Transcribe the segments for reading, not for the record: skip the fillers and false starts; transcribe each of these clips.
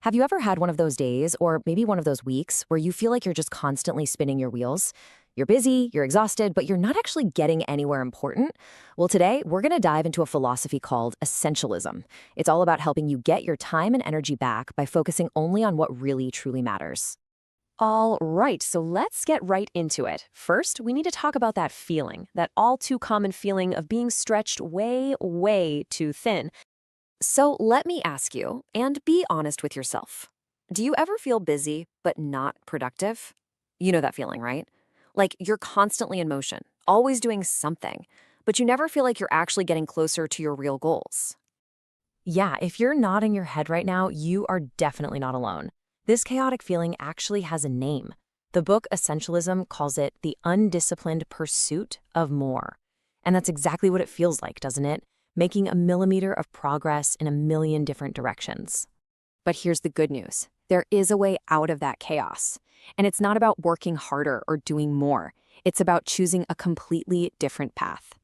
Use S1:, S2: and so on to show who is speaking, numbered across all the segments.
S1: Have you ever had one of those days, or maybe one of those weeks, where you feel like you're just constantly spinning your wheels? You're busy, you're exhausted, but you're not actually getting anywhere important? Well, today, we're going to dive into a philosophy called essentialism. It's all about helping you get your time and energy back by focusing only on what really, truly matters. All right, so let's get right into it. First, we need to talk about that feeling, that all too common feeling of being stretched way, way too thin. So let me ask you, and be honest with yourself. Do you ever feel busy but not productive? You know that feeling, right? Like you're constantly in motion, always doing something, but you never feel like you're actually getting closer to your real goals. Yeah, if you're nodding your head right now, you are definitely not alone. This chaotic feeling actually has a name. The book Essentialism calls it the undisciplined pursuit of more. And that's exactly what it feels like, doesn't it? Making a millimeter of progress in a million different directions. But here's the good news. There is a way out of that chaos. And it's not about working harder or doing more. It's about choosing a completely different path.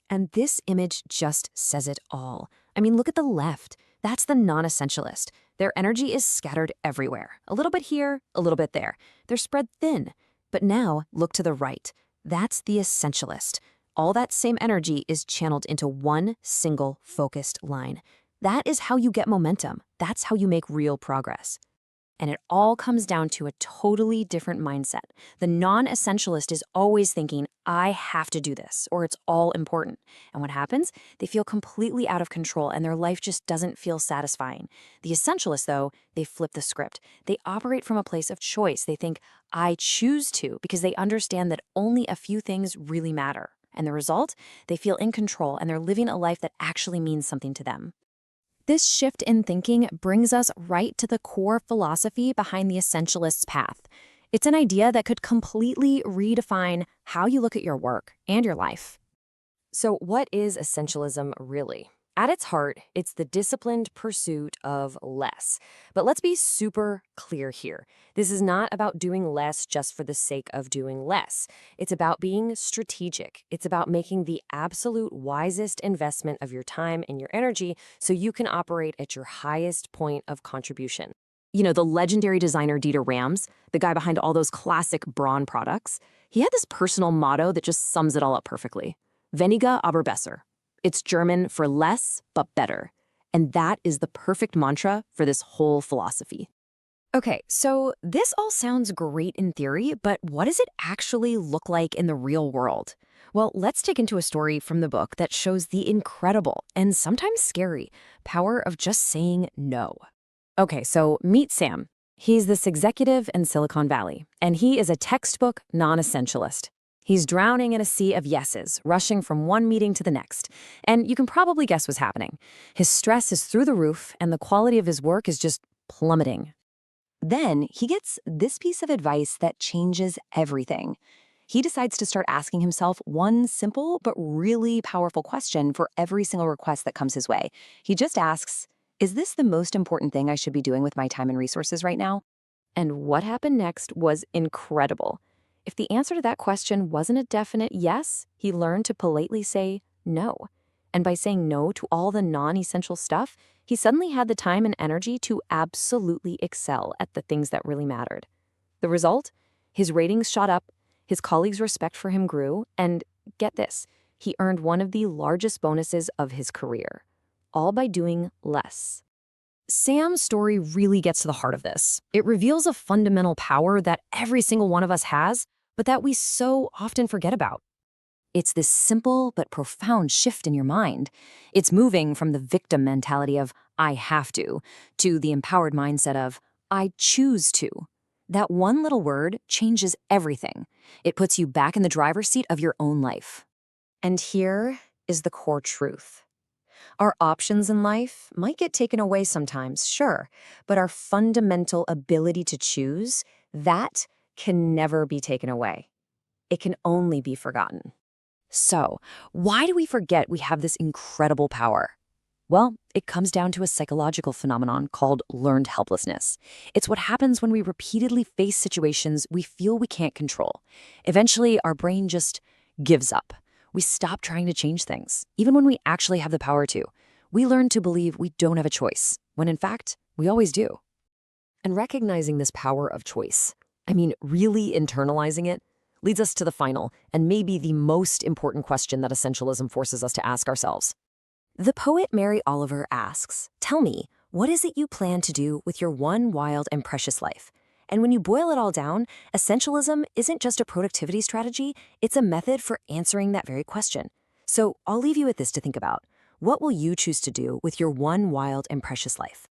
S1: And this image just says it all. I mean, look at the left. That's the non-essentialist. Their energy is scattered everywhere. A little bit here, a little bit there. They're spread thin. But now, look to the right. That's the essentialist. All that same energy is channeled into one single focused line. That is how you get momentum. That's how you make real progress. And it all comes down to a totally different mindset. The non-essentialist is always thinking, I have to do this, or it's all important. And what happens? They feel completely out of control and their life just doesn't feel satisfying. The essentialist, though, they flip the script. They operate from a place of choice. They think, I choose to, because they understand that only a few things really matter. And the result? They feel in control and they're living a life that actually means something to them. This shift in thinking brings us right to the core philosophy behind the essentialist's path. It's an idea that could completely redefine how you look at your work and your life. So, what is essentialism really? At its heart, it's the disciplined pursuit of less. But let's be super clear here. This is not about doing less just for the sake of doing less. It's about being strategic. It's about making the absolute wisest investment of your time and your energy so you can operate at your highest point of contribution. You know, the legendary designer Dieter Rams, the guy behind all those classic Braun products, he had this personal motto that just sums it all up perfectly. Weniger, aber besser. It's German for less, but better. And that is the perfect mantra for this whole philosophy. Okay, so this all sounds great in theory, but what does it actually look like in the real world? Well, let's dig into a story from the book that shows the incredible and sometimes scary power of just saying no. Okay, so meet Sam. He's this executive in Silicon Valley, and he is a textbook non-essentialist. He's drowning in a sea of yeses, rushing from one meeting to the next. And you can probably guess what's happening. His stress is through the roof, and the quality of his work is just plummeting. Then he gets this piece of advice that changes everything. He decides to start asking himself one simple but really powerful question for every single request that comes his way. He just asks, is this the most important thing I should be doing with my time and resources right now? And what happened next was incredible. If the answer to that question wasn't a definite yes, he learned to politely say no. And by saying no to all the non-essential stuff, he suddenly had the time and energy to absolutely excel at the things that really mattered. The result? His ratings shot up, his colleagues' respect for him grew, and get this, he earned one of the largest bonuses of his career, all by doing less. Sam's story really gets to the heart of this. It reveals a fundamental power that every single one of us has, but that we so often forget about. It's this simple but profound shift in your mind. It's moving from the victim mentality of, I have to the empowered mindset of, I choose to. That one little word changes everything. It puts you back in the driver's seat of your own life. And here is the core truth. Our options in life might get taken away sometimes, sure, but our fundamental ability to choose, that can never be taken away. It can only be forgotten. So, why do we forget we have this incredible power? Well, it comes down to a psychological phenomenon called learned helplessness. It's what happens when we repeatedly face situations we feel we can't control. Eventually, our brain just gives up. We stop trying to change things, even when we actually have the power to. We learn to believe we don't have a choice, when in fact, we always do. And recognizing this power of choice, really internalizing it, leads us to the final and maybe the most important question that essentialism forces us to ask ourselves. The poet Mary Oliver asks, "Tell me, what is it you plan to do with your one wild and precious life?" And when you boil it all down, essentialism isn't just a productivity strategy, it's a method for answering that very question. So I'll leave you with this to think about. What will you choose to do with your one wild and precious life?